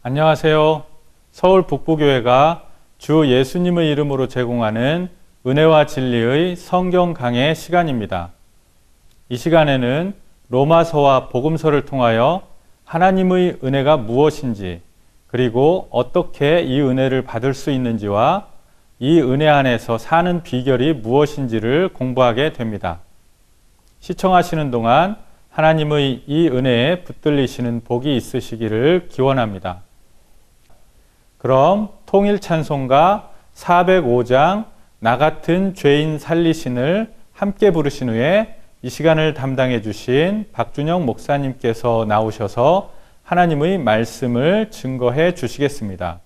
안녕하세요. 서울 북부교회가 주 예수님의 이름으로 제공하는 은혜와 진리의 성경 강해 시간입니다. 이 시간에는 로마서와 복음서를 통하여 하나님의 은혜가 무엇인지, 그리고 어떻게 이 은혜를 받을 수 있는지와 이 은혜 안에서 사는 비결이 무엇인지를 공부하게 됩니다. 시청하시는 동안 하나님의 이 은혜에 붙들리시는 복이 있으시기를 기원합니다. 그럼 통일 찬송가 405장 나 같은 죄인 살리신을 함께 부르신 후에 이 시간을 담당해 주신 박준영 목사님께서 나오셔서 하나님의 말씀을 증거해 주시겠습니다.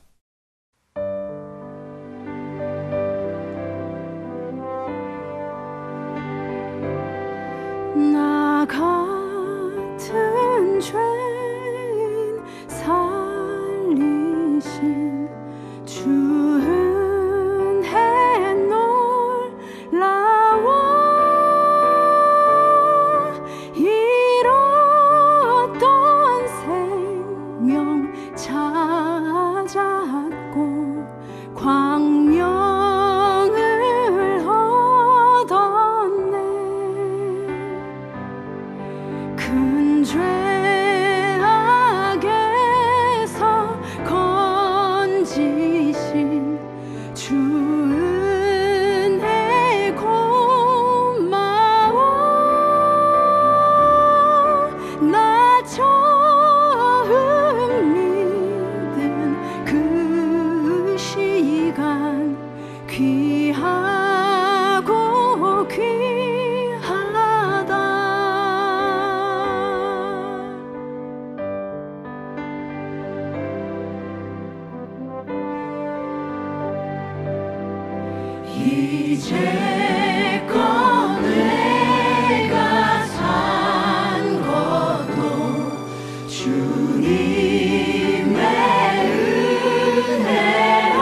나 같은 죄인 살리신 주 은혜 놀라워 잃었던 생명 찾았고 광명을 얻었네. 큰 죄악에서 건지신 주 은혜 고마워. 나 처음 믿은 그 시간 귀하고 귀하다. 이제껏 내가 산 것도 주님의 은혜라.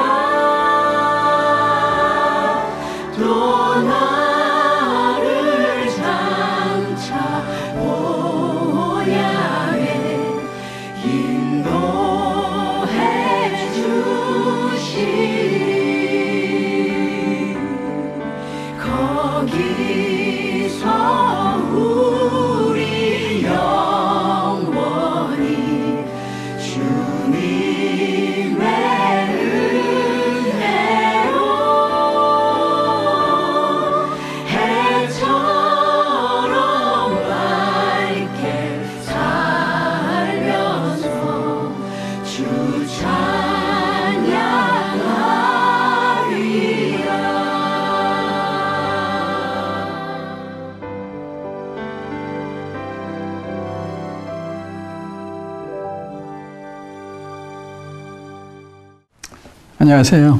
또 나를 장차 보야에 인도해 주시리. 거기서 우리 영원히 주님의 은혜로 해처럼 밝게 살면서 주 찬양하리라. 안녕하세요.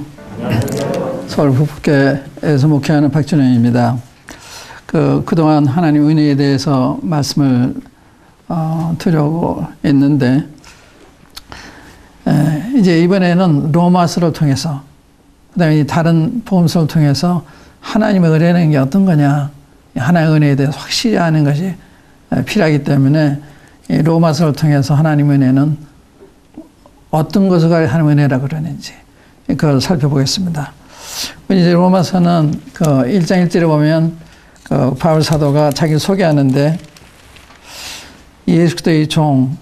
서울 북부교회에서 목회하는 박준영입니다. 그동안 하나님 은혜에 대해서 말씀을 드리고 있는데, 이제 이번에는 로마서를 통해서, 그 다음에 다른 복음서를 통해서 하나님의 은혜는 게 어떤 거냐, 하나님의 은혜에 대해서 확실히 아는 것이 필요하기 때문에 이 로마서를 통해서 하나님의 은혜는 어떤 것을 가지고 하나님의 은혜라고 그러는지 그걸 살펴보겠습니다. 이제 로마서는 1장 1절에 보면 바울 사도가 자기를 소개하는데, 예수 그리스도의 종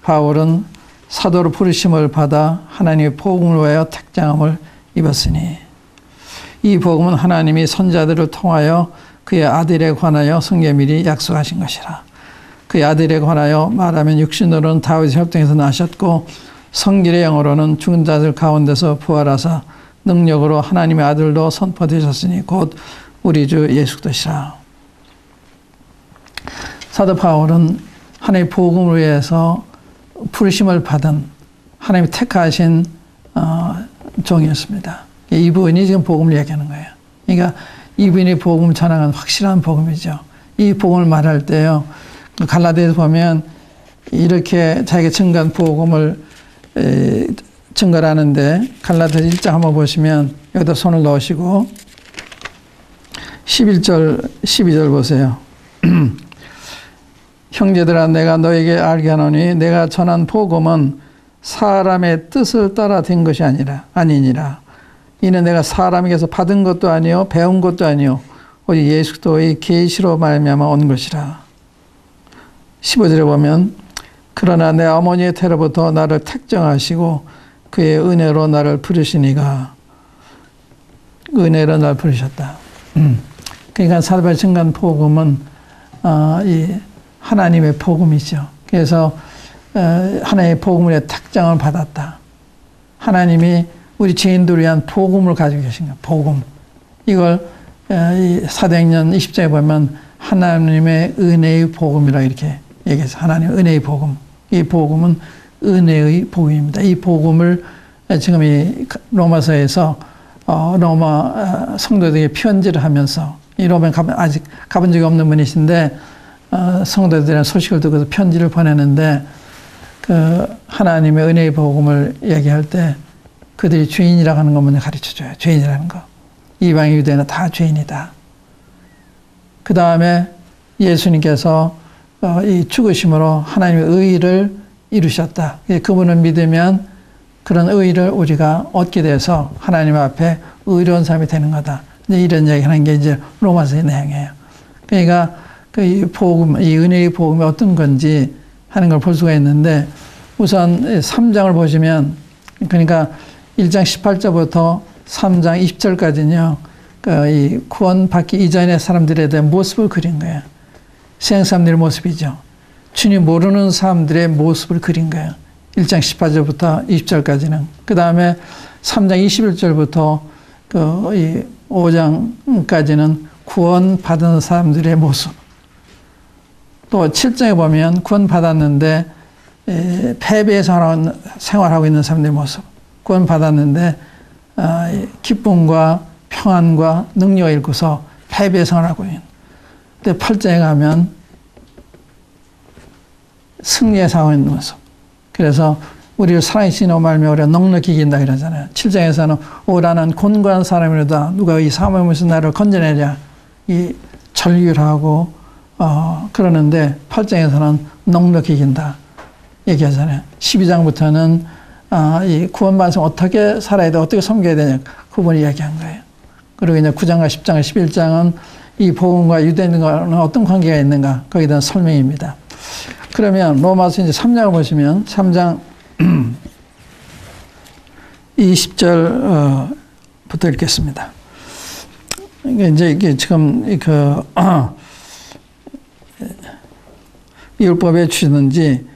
바울은 사도로 부르심을 받아 하나님의 복음을 위하여 택장함을 입었으니, 이 복음은 하나님이 선자들을 통하여 그의 아들에 관하여 성경에 미리 약속하신 것이라. 그의 아들에 관하여 말하면 육신으로는 다윗의 혈통에서 나셨고 성질의 영으로는 죽은 자들 가운데서 부활하사 능력으로 하나님의 아들로 선포되셨으니 곧 우리 주 예수 그리스도시라. 사도 바울은 하나님의 복음을 위해서 부르심을 받은 하나님이 택하신 종이었습니다. 이분이 지금 복음을 얘기하는 거예요. 그러니까 이분이 복음을 전하는 확실한 복음이죠. 이 복음을 말할 때요, 갈라디아에서 보면 이렇게 자기가 증거한 복음을 증거하는데, 갈라디아서 1장 한번 보시면 여기다 손을 넣으시고 11절 12절 보세요. 형제들아 내가 너에게 알게 하노니 내가 전한 복음은 사람의 뜻을 따라 된 것이 아니니라. 이는 내가 사람에게서 받은 것도 아니요 배운 것도 아니요 오직 예수 그리스도의 계시로 말미암아 온 것이라. 15절에 보면 그러나 내 어머니의 태로부터 나를 택정하시고 그의 은혜로 나를 부르시니가. 은혜로 나를 부르셨다. 그러니까 사도바울 증거한 복음은 이 하나님의 복음이죠. 그래서 하나님의 복음의 택정을 받았다. 하나님이 우리 죄인들을 위한 복음을 가지고 계신 거예요. 복음. 이걸 이 사도행전 20장에 보면 하나님의 은혜의 복음이라고 이렇게 얘기해서 하나님의 은혜의 복음. 이 복음은 은혜의 복음입니다. 이 복음을 지금 이 로마서에서 로마 성도들에게 편지를 하면서 이 로마에 아직 가본 적이 없는 분이신데 성도들의 소식을 듣고서 편지를 보내는데 그 하나님의 은혜의 복음을 얘기할 때 그들이 죄인이라고 하는 것 먼저 가르쳐줘요. 죄인이라는 거. 이방 유대인은 다 죄인이다. 그 다음에 예수님께서 이 죽으심으로 하나님의 의의를 이루셨다. 그분을 믿으면 그런 의의를 우리가 얻게 돼서 하나님 앞에 의로운 사람이 되는 거다. 이런 얘기 하는 게 이제 로마서의 내용이에요. 그러니까 이 복음, 이 은혜의 복음이 어떤 건지 하는 걸 볼 수가 있는데 우선 3장을 보시면 그러니까 1장 18절부터 3장 20절까지는요. 이 구원받기 이전의 사람들에 대한 모습을 그린 거예요. 세상 사람들의 모습이죠. 주님 모르는 사람들의 모습을 그린 거예요. 1장 18절부터 20절까지는. 그 다음에 3장 21절부터 이 5장까지는 구원받은 사람들의 모습. 또 7장에 보면 구원받았는데 패배에서 생활하고 있는 사람들의 모습. 구원받았는데 기쁨과 평안과 능력을 잃고서 패배에 생활하고 있는. 근데 8장에 가면 승리에 생활하고 있는 모습. 그래서 우리를 사랑하시는 말며 우리가 넉넉히 이긴다 그러잖아요. 7장에서는 오라는 곤고한 사람이로다. 누가 이 사모에서 나를 건져내랴. 이 절규하고 그러는데 8장에서는 넉넉히 이긴다 얘기하잖아요. 12장부터는 이 구원받은 사람 어떻게 살아야 돼, 어떻게 섬겨야 되냐 그분이 이야기한 거예요. 그리고 이제 9장과 10장, 11장은 이 복음과 유대인과는 어떤 관계가 있는가 거기에 대한 설명입니다. 그러면 로마서 이제 3장을 보시면 3장 20절부터 읽겠습니다. 이제 이게 지금 율법에 주시든지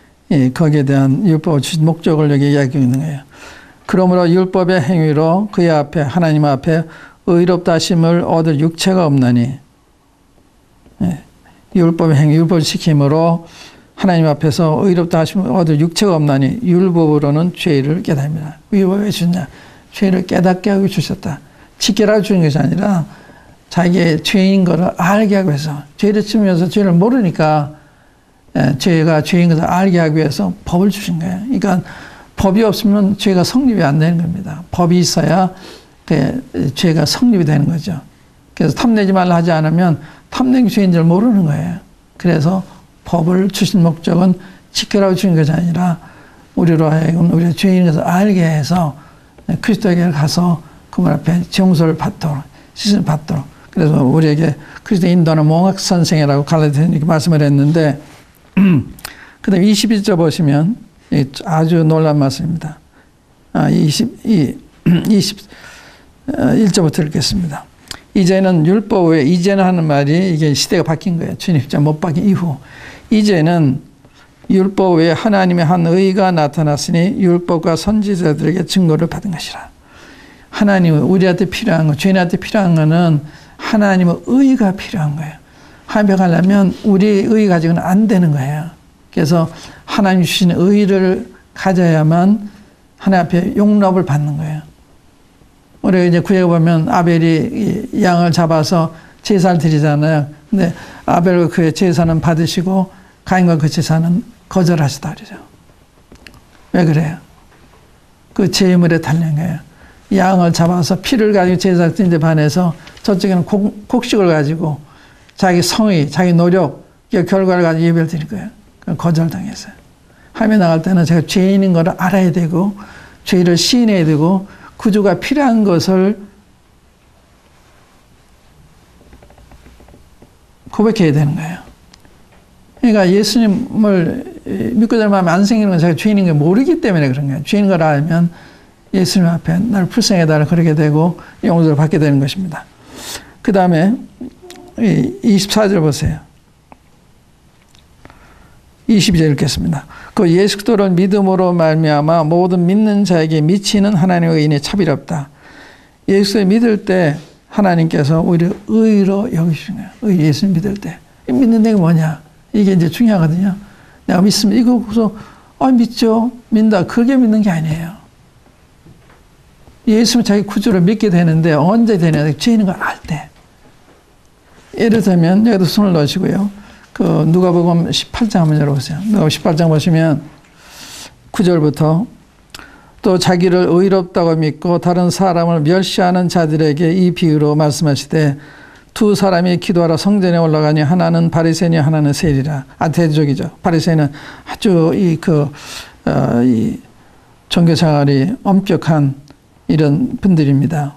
거기에 대한 율법을 주신 목적을 여기 이야기하고 있는 거예요. 그러므로 율법의 행위로 그의 앞에 하나님 앞에 의롭다 하심을 얻을 육체가 없나니 율법의 행위, 율법을 지킴으로 하나님 앞에서 의롭다 하심을 얻을 육체가 없나니 율법으로는 죄를 깨닫습니다. 율법에 주냐? 죄를 깨닫게 하고 주셨다. 지켜라 주는 것이 아니라 자기의 죄인 것을 알게 하기 위해서 죄를 지으면서 죄를 모르니까 죄가 죄인 것을 알게 하기 위해서 법을 주신 거예요. 그러니까 법이 없으면 죄가 성립이 안 되는 겁니다. 법이 있어야 죄가 성립이 되는 거죠. 그래서 탐내지 말라 하지 않으면 탐내기 죄인 줄 모르는 거예요. 그래서 법을 주신 목적은 지켜라고 주신 것이 아니라 우리로 하여금 우리가 죄인 것을 알게 해서 그리스도에게 가서 그분 앞에 정서를 받도록 시선을 받도록. 그래서 우리에게 그리스도 인도하는 몽학 선생이라고 갈라디아서에 말씀을 했는데 그 다음에 22절 보시면 아주 놀라운 말씀입니다. 21절부터 읽겠습니다. 이제는 율법 외에 이제는 하는 말이 이게 시대가 바뀐 거예요. 주님 십자가 못 박힌 이후 이제는 율법 외에 하나님의 한 의가 나타났으니 율법과 선지자들에게 증거를 받은 것이라. 하나님은 우리한테 필요한 거, 죄인한테 필요한 거는 하나님의 의가 필요한 거예요. 하나님 가려면 우리 의 가지고는 안 되는 거예요. 그래서 하나님 주신 의를 가져야만 하나님 앞에 용납을 받는 거예요. 우리가 이제 구약에 보면 아벨이 양을 잡아서 제사를 드리잖아요. 근데 아벨과 그의 제사는 받으시고 가인과 그 제사는 거절하시다 그러죠. 왜 그래요? 그 제물에 달린 거예요. 양을 잡아서 피를 가지고 제사 드리는데 반해서 저쪽에는 곡식을 가지고 자기 성의, 자기 노력, 결과를 가지고 예배를 드릴 거예요. 거절당했어요. 하며 나갈 때는 제가 죄인인 걸 알아야 되고 죄를 시인해야 되고 구주가 필요한 것을 고백해야 되는 거예요. 그러니까 예수님을 믿고 잘 마음에 안 생기는 건 제가 죄인인 걸 모르기 때문에 그런 거예요. 죄인인 걸 알면 예수님 앞에 나를 불쌍해달라 그러게 되고 용서를 받게 되는 것입니다. 그 다음에 24절 보세요. 22절 읽겠습니다. 그 예수 그리스도를 믿음으로 말미암아 모든 믿는 자에게 미치는 하나님의 의인이 차별없다. 예수를 믿을 때 하나님께서 오히려 의로 여기시는 거예요. 예수 믿을 때. 믿는 데가 뭐냐? 이게 이제 중요하거든요. 내가 믿으면 이거 그래서 믿죠. 믿는다. 그게 믿는 게 아니에요. 예수는 자기 구주를 믿게 되는데 언제 되냐? 죄인인 걸 알 때. 예를 들면 여기도 손을 넣으시고요. 그 누가복음 18장 한번 열어보세요. 누가복음 18장 보시면 9절부터 또 자기를 의롭다고 믿고 다른 사람을 멸시하는 자들에게 이 비유로 말씀하시되 두 사람이 기도하러 성전에 올라가니 하나는 바리새인이 하나는 세리라. 대조적이죠. 바리새인은 아주 이 종교 생활이 엄격한 이런 분들입니다.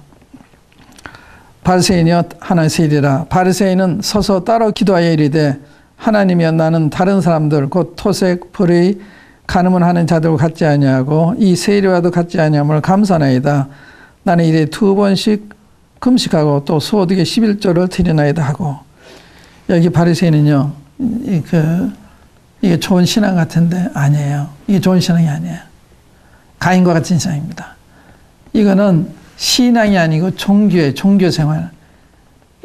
바리새인이여 하나는 세리라. 바리새인은 서서 따로 기도하여 이르되 하나님이여 나는 다른 사람들 곧 토색, 불의, 간음을 하는 자들과 같지 아니하고 이 세리와도 같지 아니함을 감사나이다. 나는 이래 2번씩 금식하고 또 소득의 11조를 드리나이다 하고. 여기 바리새인은요, 이게 좋은 신앙 같은데 아니에요. 이게 좋은 신앙이 아니에요. 가인과 같은 신앙입니다. 이거는 신앙이 아니고 종교예요. 종교생활.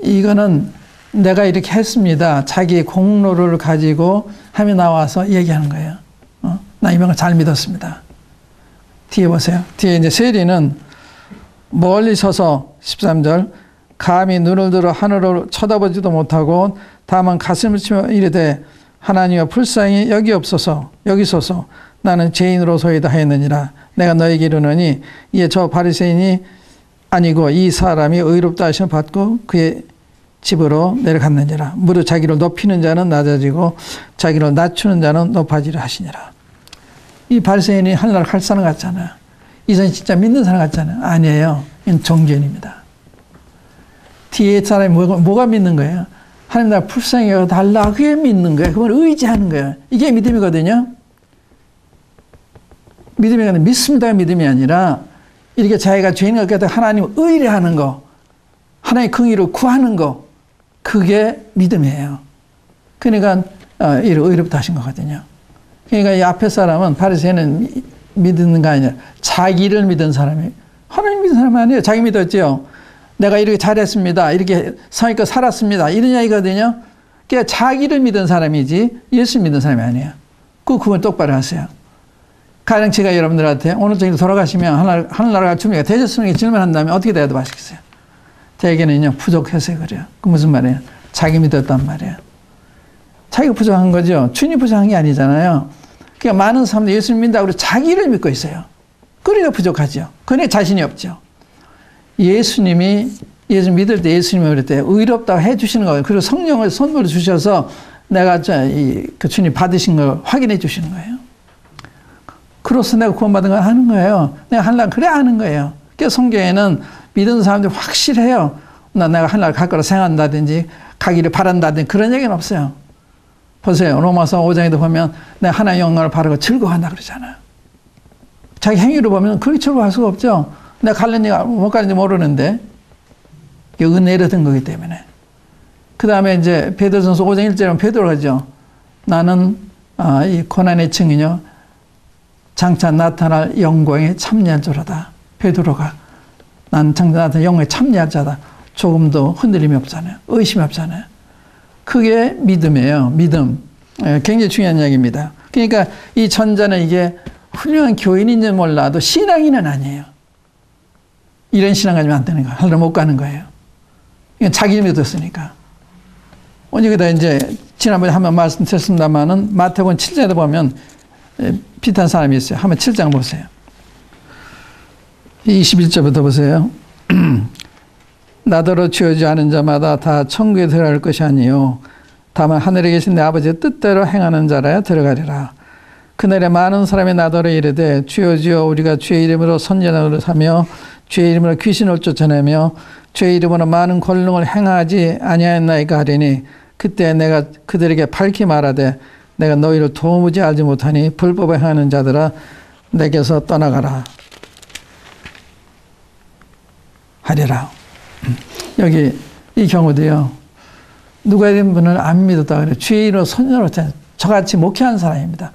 이거는 내가 이렇게 했습니다. 자기의 공로를 가지고 하며 나와서 얘기하는 거예요. 나 이런 걸 잘 믿었습니다. 뒤에 보세요. 뒤에 이제 세리는 멀리 서서 13절 감히 눈을 들어 하늘을 쳐다보지도 못하고 다만 가슴을 치며 이르되 하나님여 불쌍히 여기옵소서 여기소서 나는 죄인으로소이다 하였느니라. 내가 너에게 이르노니 이에 저 바리새인이 아니고 이 사람이 의롭다 하심을 받고 그의 집으로 내려갔느니라. 무릇 자기를 높이는 자는 낮아지고 자기를 낮추는 자는 높아지라 하시니라. 이 바리새인이 하늘나라 갈 사람 같잖아요. 이 사람이 진짜 믿는 사람 같잖아요. 아니에요. 이건 종교인입니다. 뒤에 사람이 뭐가 믿는 거예요? 하나님나라 불쌍히 여겨달라. 그게 믿는 거예요. 그걸 의지하는 거예요. 이게 믿음이거든요. 믿음이 아니라 믿습니다가 믿음이 아니라 이렇게 자기가 죄인을 갖다 하나님을 의뢰하는 거, 하나님의 긍의를 구하는 거, 그게 믿음이에요. 그러니까 의롭다 하신 거거든요. 그러니까 이 앞에 사람은 바리새인은 믿는 거 아니라 자기를 믿은 사람이 하나님 믿은 사람 아니에요. 자기 믿었죠. 내가 이렇게 잘했습니다. 이렇게 성의껏 살았습니다. 이런 이야기거든요. 그러니까 자기를 믿은 사람이지 예수 믿는 사람이 아니에요. 그 구분 똑바로 하세요. 가령 제가 여러분들한테 오늘 저녁에 돌아가시면 하늘나라가 준비가 되셨습니까? 질문한다면 어떻게 대답 하시겠어요? 대개는요, 부족해서 그래요. 그 무슨 말이에요? 자기 믿었단 말이에요. 자기가 부족한 거죠. 주님 부족한 게 아니잖아요. 그러니까 많은 사람들이 예수님 믿는다고 자기를 믿고 있어요. 그러니까 부족하죠. 그러니까 자신이 없죠. 예수님이 예수 믿을 때 예수님이 그럴 때 의롭다고 해 주시는 거예요. 그리고 성령을 선물로 주셔서 내가 그 주님 받으신 걸 확인해 주시는 거예요. 그로서 내가 구원받은 걸 하는 거예요. 내가 하려면 그래 하는 거예요. 그래서 성경에는 믿는 사람들이 확실해요. 내가 하늘나라 갈 거라 생각한다든지 가기를 바란다든지 그런 얘기는 없어요. 보세요. 로마서 5장에도 보면 내가 하나님의 영광을 바라고 즐거워한다 그러잖아요. 자기 행위로 보면 그렇게 즐거워할 수가 없죠. 내가 갈는지 못 가는지 모르는데 이게 은혜로 든 거기 때문에. 그 다음에 이제 베드로전서 5장 1절에 베드로가 하죠. 나는 이 고난의 증이요 장차 나타날 영광에 참여할 자로다. 베드로가 난 장차 나타날 영광에 참여할 자다. 조금도 흔들림이 없잖아요. 의심이 없잖아요. 그게 믿음이에요. 믿음. 굉장히 중요한 이야기입니다. 그러니까 이 전자는 이게 훌륭한 교인인지 몰라도 신앙인은 아니에요. 이런 신앙 가지면 안 되는 거예요. 하늘을 못 가는 거예요. 이건 자기 믿었으니까. 여기다 이제 지난번에 한번 말씀드렸습니다만은 마태복음 7장에 보면 비슷한 사람이 있어요. 한번 7장 보세요. 21절부터 보세요. 나더러 주어지지 않은 자마다 다 천국에 들어갈 것이 아니요 다만 하늘에 계신 내 아버지의 뜻대로 행하는 자라야 들어가리라. 그날에 많은 사람이 나더러 이르되 주여 주여 우리가 주의 이름으로 선지자를 하며 주의 이름으로 귀신을 쫓아내며 주의 이름으로 많은 권능을 행하지 아니하였나이까 하리니 그때 내가 그들에게 밝히 말하되 내가 너희를 도무지 알지 못하니 불법을 행하는 자들아 내게서 떠나가라 하리라. 여기 이 경우도요. 누가 이런 분을 안 믿었다 그래요. 주의 이름으로 선지자로 저같이 목회한 사람입니다.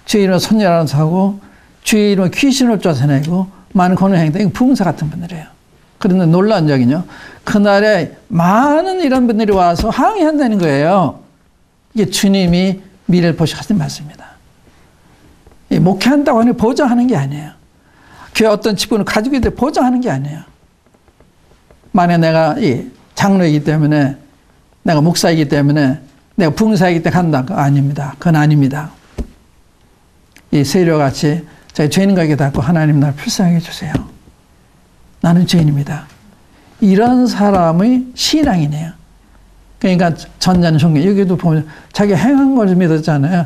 주의 이름으로 선지자로 하고 주의 이름으로 귀신을 쫓아내고 많은 권능을 행한다. 이거 부흥사 같은 분들이에요. 그런데 놀라운 적이요. 그날에 많은 이런 분들이 와서 항의한다는 거예요. 이게 주님이 미래를 보시고 하신 말씀입니다. 목회한다고 하는 보장하는 게 아니에요. 교회 어떤 직분을 가지고 있는데 보장하는 게 아니에요. 만약 내가 이 장로이기 때문에 내가 목사이기 때문에 내가 부흥사이기 때문에 간다. 그거 아닙니다. 그건 아닙니다. 이 세례같이 자기 죄인과에게 닿고 하나님 나를 불쌍히 해주세요. 나는 죄인입니다. 이런 사람의 신앙이네요. 그러니까 전자는 종교 여기도 보면 자기 행한 걸 믿었잖아요.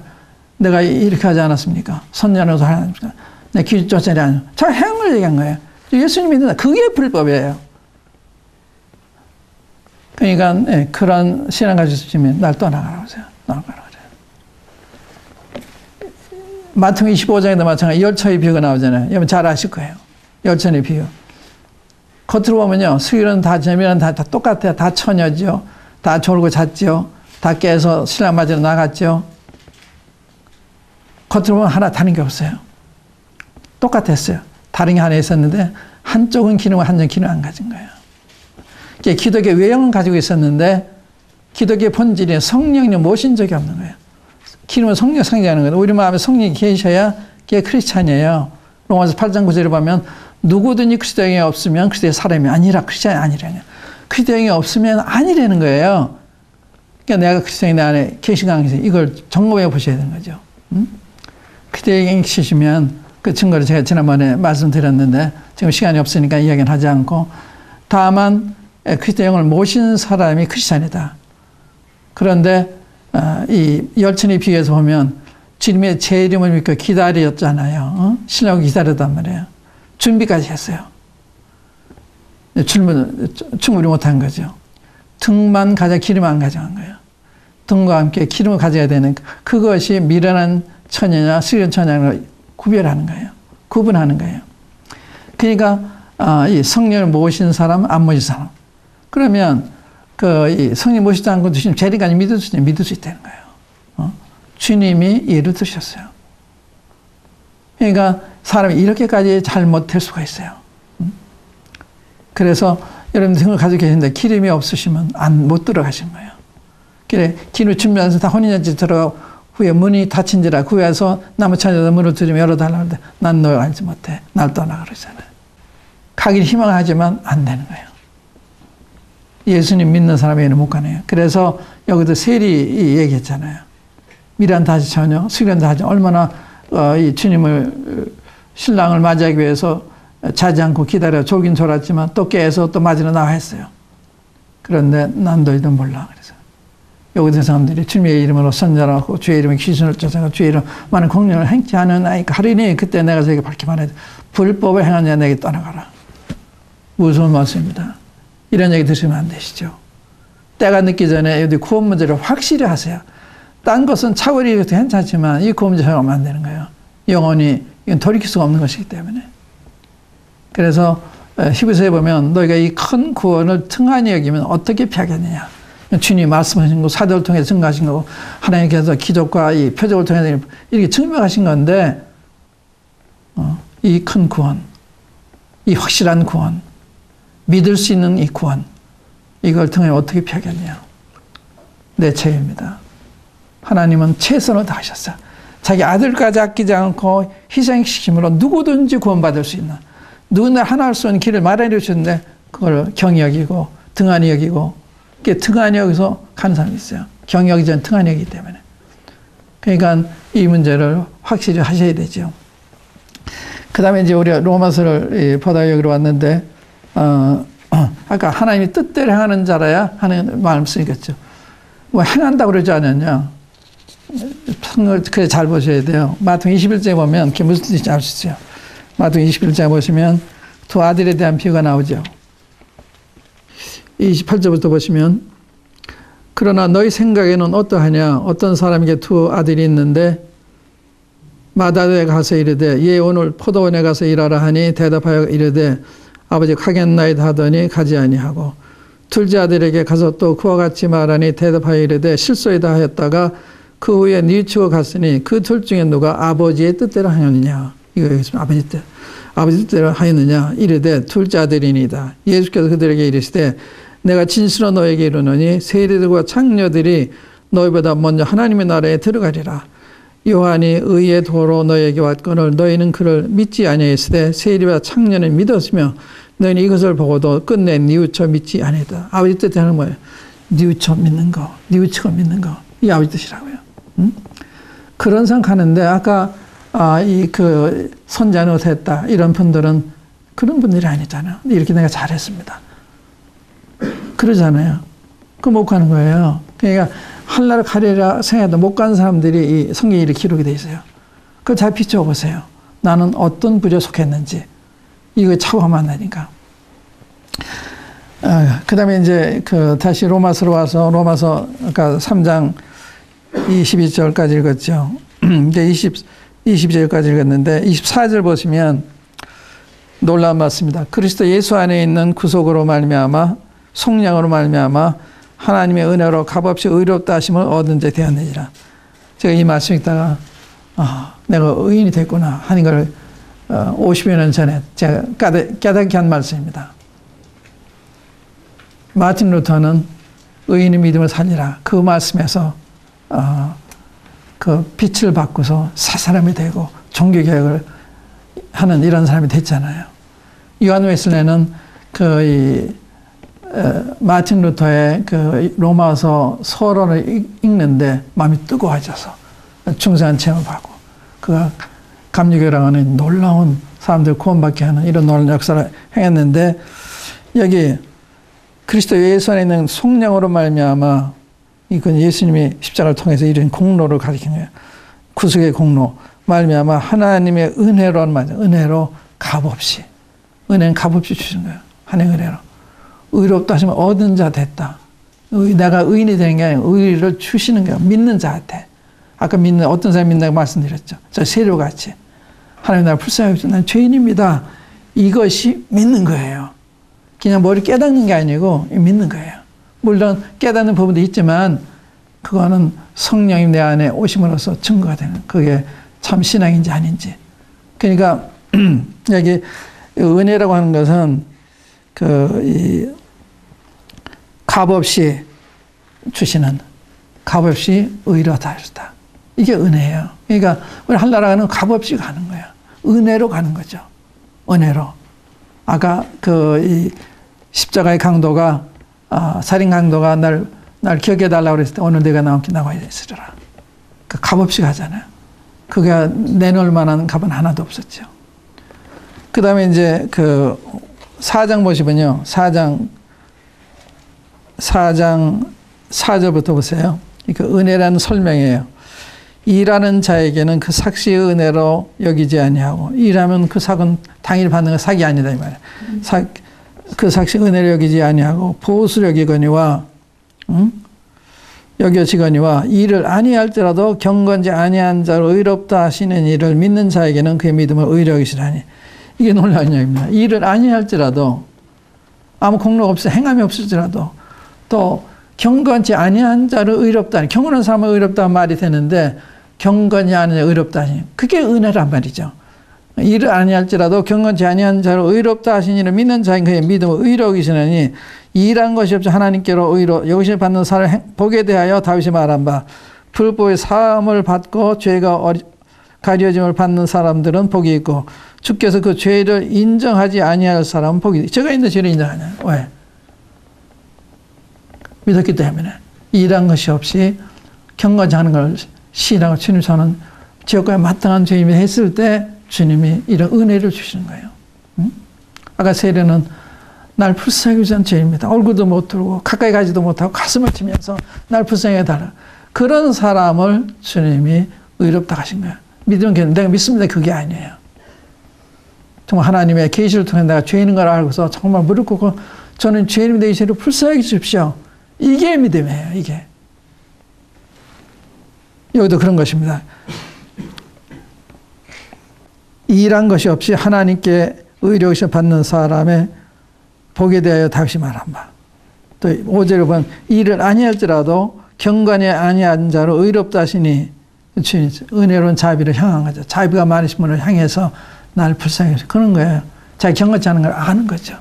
내가 이렇게 하지 않았습니까? 선자로서 하나님입니다. 내 귀신 쫓아내지 않아요. 자기 행한 걸 얘기한 거예요. 예수님 믿는다. 그게 불법이에요. 그러니까 그런 신앙 가지시면 날 떠나가라고 하세요. 떠나가라고 하세요. 마태복음 25장에도 마찬가지 열처의 비유가 나오잖아요. 여러분 잘 아실 거예요. 열처의 비유. 겉으로 보면요. 수일은 다 재미는 다 똑같아요. 다 처녀죠. 다 졸고 잤죠. 다 깨서 신랑 맞으러 나갔죠. 겉으로 보면 하나 다른 게 없어요. 똑같았어요. 다른 게 하나 있었는데 한쪽은 기능을 한쪽은 기능 안 가진 거예요. 기독교 외형은 가지고 있었는데 기독교의 본질이 성령님 모신 적이 없는 거예요. 기름은 성령 상징하는 거예요. 우리 마음에 성령이 계셔야 그게 크리스찬이에요. 로마서 8장 9절에 보면 누구든지 그리스도의 영이 없으면 그리스도의 사람이 아니라 크리스찬이 아니라는 거예요. 그리스도의 영이 없으면 아니라는 거예요. 그러니까 내가 그리스도의 내 안에 계신가 안 계신가 이걸 점검해 보셔야 되는 거죠. 그리스도의 영이 계시면 그 증거를 제가 지난번에 말씀드렸는데 지금 시간이 없으니까 이야기는 하지 않고 다만 그리스도의 영을 모신 사람이 크리스찬이다. 그런데 이 열천의 비유에서 보면 주님의 제 이름을 믿고 기다렸잖아요. 신랑을 기다렸단 말이에요. 준비까지 했어요. 충분히 못한 거죠. 등만 가져 기름 안 가져간 거예요. 등과 함께 기름을 가져야 되는 그것이 미련한 처녀냐 수련 처녀를 구별하는 거예요. 구분하는 거예요. 그러니까 이 성령을 모신 사람, 안 모신 사람. 그러면 이 성령 모시지 않고 주님 재림까지 믿을 수 있다는 거예요. 주님이 예를 드셨어요. 그러니까 사람이 이렇게까지 잘못될 수가 있어요. 그래서 여러분들 등을 가지고 계신데 기름이 없으시면 못 들어가신 거예요. 그래 기름 준비하면서 다 혼인잔치 들어가 후에 문이 닫힌지라 구해서 나무 찾아서 문을 두드리며 열어달라고 하는데 난 널 알지 못해. 날 떠나 그러잖아요. 가길 희망하지만 안 되는 거예요. 예수님 믿는 사람에게는 못 가네요. 그래서 여기도 세리 얘기했잖아요. 미란 다시 처녀, 수련 다시 얼마나 이 주님을 신랑을 맞이하기 위해서 자지 않고 기다려 졸긴 졸았지만 또 깨서 또 맞으러 나와 했어요. 그런데 난 너희도 몰라. 그래서 여기서 사람들이 주님의 이름으로 선자라고 주의 이름에 귀신을 쫓아가 주의 이름 많은 공연을 행치 않은 아이가 하리니 그때 내가 저에게 밝히 말해 불법을 행한 자 내게 떠나가라. 무서운 말씀입니다. 이런 얘기 들으시면 안 되시죠. 때가 늦기 전에 여기 구원 문제를 확실히 하세요. 딴 것은 차월이 괜찮지만 이 구원 문제를 하면 안 되는 거예요. 영원히 이건 돌이킬 수가 없는 것이기 때문에. 그래서 히브리서에 보면 너희가 이 큰 구원을 등한히 여기면 어떻게 피하겠느냐. 주님이 말씀하신 거 사도를 통해 증거하신 거고 하나님께서 기적과 이 표적을 통해 이렇게 증명하신 건데 이 큰 구원, 이 확실한 구원, 믿을 수 있는 이 구원 이걸 통해 어떻게 피하겠냐. 내 죄입니다. 하나님은 최선을 다하셨어요. 자기 아들까지 아끼지 않고 희생시킴으로 누구든지 구원받을 수 있는 누구나 하나 할 수 있는 길을 마련해 주셨는데 그걸 경히 여기고 등한히 여기고 그게 등한히 여기서 가는 사람이 있어요. 경히 여기지 않는 등한히 여기기 때문에. 그러니까 이 문제를 확실히 하셔야 되죠. 그 다음에 이제 우리가 로마서를 보다 여기로 왔는데 아까 하나님이 뜻대로 행하는 자라야 하는 말씀 쓰겠죠. 뭐 행한다고 그러지 않았냐. 성경을 그래 잘 보셔야 돼요. 마태복음 21장에 보면 그게 무슨 뜻인지 알 수 있어요. 마태복음 21장에 보시면 두 아들에 대한 비유가 나오죠. 28절부터 보시면 그러나 너희 생각에는 어떠하냐? 어떤 사람에게 두 아들이 있는데 마다에 가서 이르되 얘 오늘 포도원에 가서 일하라 하니 대답하여 이르되 아버지 가겠나이다 하더니 가지 아니하고 둘째 아들에게 가서 또 그와 같이 말하니 대답하여 이르되 실소이다 하였다가 그 후에 뉘우치고 갔으니 그 둘 중에 누가 아버지의 뜻대로 하였느냐? 이거 여기서 아버지 뜻대로 하였느냐? 이르되 둘째 아들이니이다. 예수께서 그들에게 이르시되 내가 진실로 너에게 이르노니 세리들과 창녀들이 너희보다 먼저 하나님의 나라에 들어가리라. 요한이 의의 도로 너에게 왔거늘 너희는 그를 믿지 아니하였으되 세리와 창녀는 믿었으며 너희는 이것을 보고도 끝내 뉘우쳐 믿지 아니하다. 아버지 뜻하는 뭐예요? 뉘우쳐 믿는 거, 뉘우치고 믿는 거. 이 아버지 뜻이라고요. 응? 그런 생각하는데 아까 그 선자는 어땠다 이런 분들은 그런 분들이 아니잖아요. 이렇게 내가 잘했습니다. 그러잖아요. 그 못 가는 거예요. 그러니까 한나라 가리라 생각해도 못 가는 사람들이 이 성경에 이렇게 기록이 돼 있어요. 그걸 잘 비춰보세요. 나는 어떤 부류에 속했는지. 이거 차고하면 안 되니까. 그 다음에 이제 다시 로마서로 와서 로마서 아까 3장 22절까지 읽었죠. 이제 22절까지 읽었는데 24절 보시면 놀라운 말씀입니다. 그리스도 예수 안에 있는 구속으로 말미암아 속량으로 말미암아 하나님의 은혜로 값없이 의롭다 하심을 얻은 자 되었느니라. 제가 이 말씀 읽다가 내가 의인이 됐구나 하는 걸 50여 년 전에 제가 깨닫게 한 말씀입니다. 마틴 루터는 의인의 믿음을 살리라. 그 말씀에서 그 빛을 받고서 새 사람이 되고 종교개혁을 하는 이런 사람이 됐잖아요. 요한 웨슬레는 마틴 루터의 그 로마서 서론을 읽는데 마음이 뜨거워져서 중생한 체험을 받고 그가 감리교라고 하는 놀라운 사람들 구원받게 하는 이런 놀라운 역사를 행했는데 여기 그리스도 예수 안에 있는 속량으로 말미암아 이건 예수님이 십자가를 통해서 이런 공로를 가리킨 거예요. 구속의 공로 말미암아 하나님의 은혜로는 말이죠. 은혜로 값없이 은혜는 값없이 주신 거예요. 하나님의 은혜로 의롭다 하시면 얻은 자 됐다. 내가 의인이 되는 게 아니라 의를 주시는 거예요. 믿는 자한테. 아까 믿는 어떤 사람이 믿는다고 말씀드렸죠. 저 세료같이 하나님 나를 불쌍히 여기시고 난 죄인입니다. 이것이 믿는 거예요. 그냥 머리 깨닫는 게 아니고 믿는 거예요. 물론 깨닫는 부분도 있지만 그거는 성령님 내 안에 오심으로써 증거가 되는 그게 참 신앙인지 아닌지. 그러니까 여기 은혜라고 하는 것은 이 값없이 주시는 값없이 의롭다 하셨다. 이게 은혜예요. 그러니까 우리 한나라는 값없이 가는 거예요. 은혜로 가는 거죠. 은혜로. 아까 이 십자가의 강도가 살인 강도가 날 기억해 달라고 그랬을 때 오늘 내가 나와 있으리라. 그 값없이 가잖아요. 그게 내놓을 만한 값은 하나도 없었죠. 그 다음에 이제 4장 보시면요. 4장 4절부터 보세요. 은혜라는 설명이에요. 일하는 자에게는 그 삭시의 은혜로 여기지 아니하고 일하면 그 삭은 당일 받는 건 삭이 아니다 이 말이에요. 그 삭시 은혜로 여기지 아니하고 보수를 여기거니와 여겨지거니와 일을 아니할지라도 경건지 아니한 자로 의롭다 하시는 일을 믿는 자에게는 그의 믿음을 의로 여기시라니. 이게 놀라운 이야기입니다. 일을 아니할지라도 아무 공로가 없어 행함이 없을지라도 또 경건치 아니한 자를 의롭다 하니 경건한 사람은 의롭다는 말이 되는데 경건이 아니냐 의롭다 하니 그게 은혜란 말이죠. 일을 아니할지라도 경건치 아니한 자를 의롭다 하시니를 믿는 자인 그의 믿음을 의로 여기시느니 일한 것이 없이 하나님께로 의로 여기심을 받는 사람을 복에 대하여 다윗이 말한 바 불법의 사함을 받고 죄가 가려짐을 받는 사람들은 복이 있고 주께서 그 죄를 인정하지 아니할 사람은 복이 있고 죄가 있는 죄를 인정하냐. 왜? 믿었기 때문에 일한 것이 없이 경건치 않은 걸 시인하고 주님 저는 지옥과에 마땅한 죄인이 했을 때 주님이 이런 은혜를 주시는 거예요. 응? 아까 세례는 날 불쌍히 여기는 죄인입니다. 얼굴도 못 들고 가까이 가지도 못하고 가슴을 치면서 날 불쌍히 해달라. 그런 사람을 주님이 의롭다 하신 거예요. 믿으면 내가 믿습니다. 그게 아니에요. 정말 하나님의 계시를 통해 내가 죄인인 걸 알고서 정말 무릎 꿇고 저는 죄인입니다. 이 죄를 불쌍히 주십시오. 이게 믿음이에요. 이게. 여기도 그런 것입니다. 일한 것이 없이 하나님께 의롭게 받는 사람의 복에 대하여 다시 말한 바. 또 5절에 보면 일을 아니할지라도 경건이 아니한 자로 의롭다 하시니 주님 은혜로운 자비를 향한 거죠. 자비가 많으신 분을 향해서 나를 불쌍히 해서 그런 거예요. 자기 경건치 않은 걸 아는 거죠.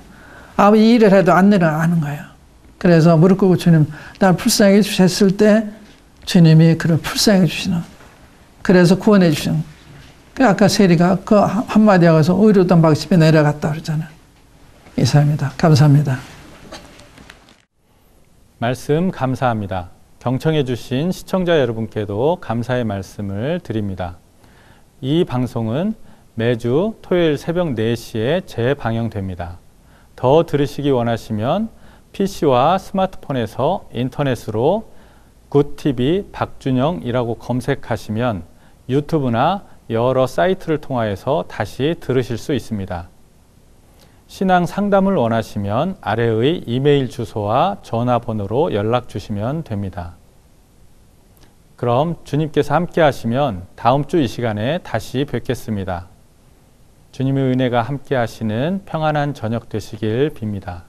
아무리 일을 해도 안 내려가는 거예요. 그래서 무릎 꿇고 주님 나를 불쌍히 주셨을 때 주님이 그를 불쌍히 주시는, 그래서 구원해 주시는. 아까 세리가 그 한마디 하고서 의롭다는 방식에 내려갔다 그러잖아요. 이상입니다. 감사합니다. 말씀 감사합니다. 경청해 주신 시청자 여러분께도 감사의 말씀을 드립니다. 이 방송은 매주 토요일 새벽 4시에 재방영됩니다. 더 들으시기 원하시면 PC와 스마트폰에서 인터넷으로 굿TV 박준영이라고 검색하시면 유튜브나 여러 사이트를 통하여서 다시 들으실 수 있습니다. 신앙 상담을 원하시면 아래의 이메일 주소와 전화번호로 연락 주시면 됩니다. 그럼 주님께서 함께 하시면 다음 주 이 시간에 다시 뵙겠습니다. 주님의 은혜가 함께 하시는 평안한 저녁 되시길 빕니다.